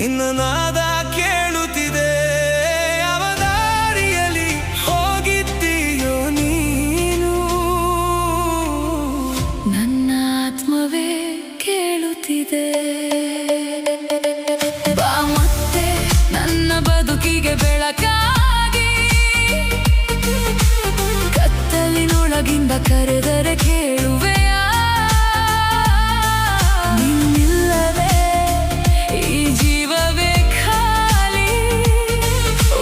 ನಿನ್ನ ನಾದ ಕೇಳುತ್ತಿದೆ. ಯಾವ ದಾರಿಯಲ್ಲಿ ಹೋಗಿದ್ದೀಯೋ ನೀನು? ನನ್ನ ಆತ್ಮವೇ ಕೇಳುತ್ತಿದೆ. ಬಾ ಮತ್ತೆ ನನ್ನ ಬದುಕಿಗೆ ಬೆಳಕಾಗಿ, ಕತ್ತಲಿನೊಳಗಿಂದ ಕರೆದರೆ ಕೇಳುವೆಯಾ? ನಿನ್ನಿಲ್ಲದೆ ಈ ಜೀವವೇ ಖಾಲಿ,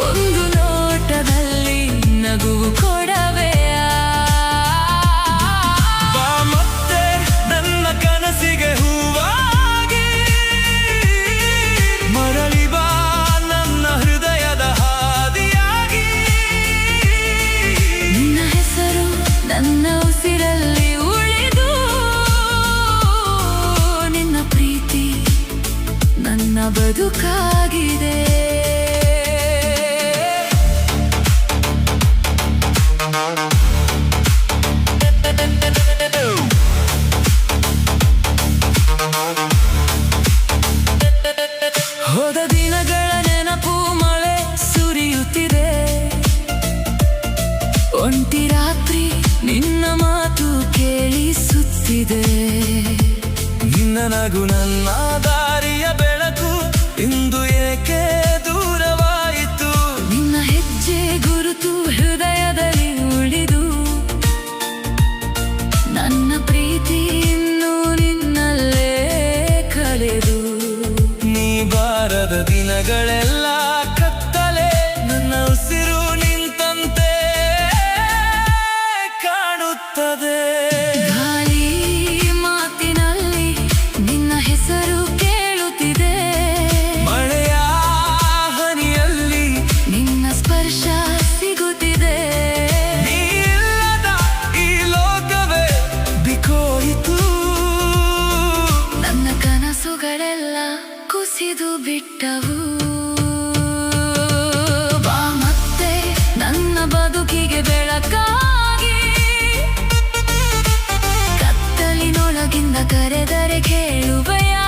ಒಂದು ನೋಟದಲ್ಲಿ ನಗುವು ಕೊಡವೆಯಾ? ಬಾ ಮತ್ತೆ ನನ್ನ ಕನಸಿಗೆ ಹೂವಾಗಿ, ಮರಳಿ ಬಾ ನನ್ನ ಹೃದಯದ ಹಾದಿಯಾಗಿ. ನಿನ್ನ ಹೆಸರು ನನ್ನ ಉಸಿರಲ್ಲಿ ಉಳಿದು, ನಿನ್ನ ಪ್ರೀತಿ ನನ್ನ ಬದುಕಾಗಿದೆ. ಹೋದ ದಿನಗಳ ನೆನಪು ಮಳೆ ಸುರಿಯುತ್ತಿದೆ. ಒಂಟಿ ರಾತ್ರಿ ನಿನ್ನ ಮಾತು ಕೇಳಿಸುತ್ತಿದೆ. ನಿನ್ನ ನಗು ನನ್ನ ದಾರಿಯ ಬೆಳಕು, ಇಂದು ಏಕೆ ದೂರವಾಯಿತು? ನಿನ್ನ ಹೆಜ್ಜೆ ಗುರುತು ಹೃದಯದಲ್ಲಿ ಉಳಿದು, ನನ್ನ ಪ್ರೀತಿ ಇನ್ನೂ ನಿನ್ನಲ್ಲೇ ಕಳೆದು. ನೀ ಬಾರದ ದಿನಗಳೆಲ್ಲ ಕತ್ತಲೆ, ನನ್ನ ಉಸಿರು ನಿಂತಂತೆ ಕಾಣುತ್ತದೆ. ಗಾಳಿ ಮಾತಿನಲ್ಲಿ ನಿನ್ನ ಹೆಸರು ಕೇಳುತ್ತಿದೆ. ಮಳೆಯ ಹನಿಯಲ್ಲಿ ನಿನ್ನ ಸ್ಪರ್ಶ ಸಿಗುತ್ತಿದೆ. ನೀ ಇಲ್ಲದ ಈ ಲೋಕವೇ ಬಿಕೋಯಿತು. ನನ್ನ ಕನಸುಗಳೆಲ್ಲ ಕುಸಿದು ಬಿಟ್ಟವು. ಬಾ ಮತ್ತೆ ನನ್ನ ಬದುಕಿಗೆ ಬೆಳಕಾಗಿ, ಕತ್ತಲಿನೊಳಗಿಂದ ಕರೆದರೆ ಕೇಳುವೆಯಾ?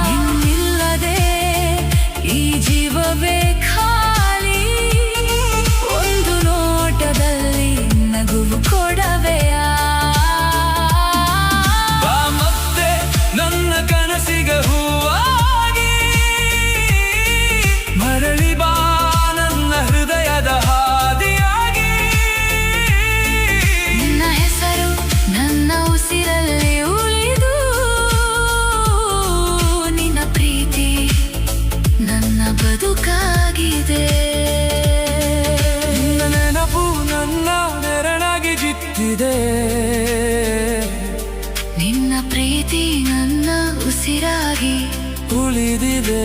ನಿನ್ನಿಲ್ಲದೆ ಈ ಜೀವವೇ ಖಾಲಿ, ಒಂದು ನೋಟದಲ್ಲಿ ನಗುವು ಕೊಡವೆಯಾ? ಬಾ ಮತ್ತೆ ನನ್ನ ಕನಸಿಗೆ ಹೂವಾಗಿ, ಮರಳಿ ಬಾ ನನ್ನ ಹೃದಯದ ಹಾದಿಯಾಗಿ. ನಿನ್ನ ಹೆಸರು ನನ್ನ ಉಸಿರಲ್ಲಿ ಉಳಿದು, ನಿನ್ನ ಪ್ರೀತಿ ನನ್ನ ಬದುಕಾಗಿದೆ. ನಿನ್ನ ನೆನಪು ನನ್ನ ನೆರಳಾಗಿ ಜಿತ್ತಿದೆ. ನಿನ್ನ ಪ್ರೀತಿ ನನ್ನ ಉಸಿರಾಗಿ ಉಳಿದಿದೆ.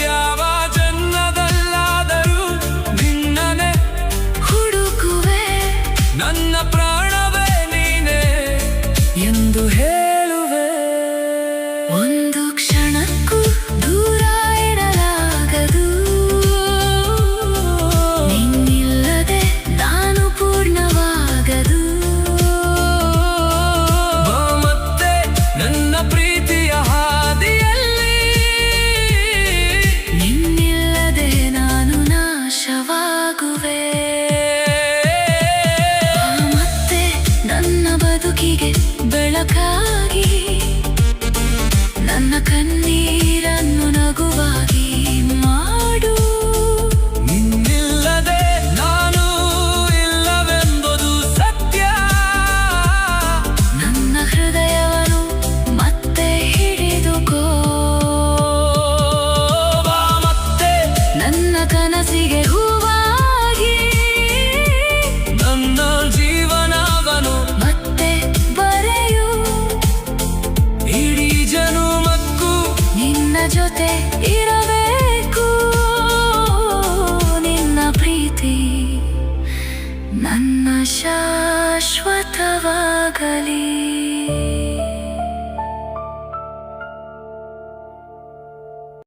ಯಾವ ಜನ್ಮದಲ್ಲಾದರೂ ನಿನ್ನನೆ ಹುಡುಕುವೆ. ನನ್ನ ಪ್ರಾಣವೇ ನೀನೆ ಎಂದು ಹೇಳುವೆ. ಒಂದು ಕ್ಷಣಕ್ಕೂ ದೂರ ಇರಲಾಗದು, ನಿನ್ನಿಲ್ಲದೆ ನಾನು ಪೂರ್ಣವಾಗದು. ಬಾ ಮತ್ತೆ ನನ್ನ ಪ್ರೀತಿಯ ಹಾದಿಯಲ್ಲಿ, ನಿನ್ನಿಲ್ಲದೆ ನಾನು ನಾಶವಾಗುವೆ. ಮತ್ತೆ ನನ್ನ ಬದುಕಿಗೆ ಬೆಳಕಾಗಿ, ನನ್ನ ಕಣ್ಣೀರನ್ನು ನಗುವಾಗಿ ಮಾಡು. ನಿನ್ನಿಲ್ಲದೆ ನಾನು ಇಲ್ಲವೆಂಬುದು ಸತ್ಯ. ನನ್ನ ಹೃದಯವನ್ನು ಮತ್ತೆ ಹಿಡಿದುಕೋ. ಬಾ ಮತ್ತೆ ನನ್ನ ಕನಸಿಗೆ ಹೂವಾಗಿ, ನನ್ನ ಜೀವನವನು ಮತ್ತೆ ಬರೆಯು. ಇಡೀ ಜನುಮಕ್ಕೂ ನಿನ್ನ ಜೊತೆ ಇರಬೇಕು. ನಿನ್ನ ಪ್ರೀತಿ ನನ್ನ ಶಾಶ್ವತವಾಗಲಿ.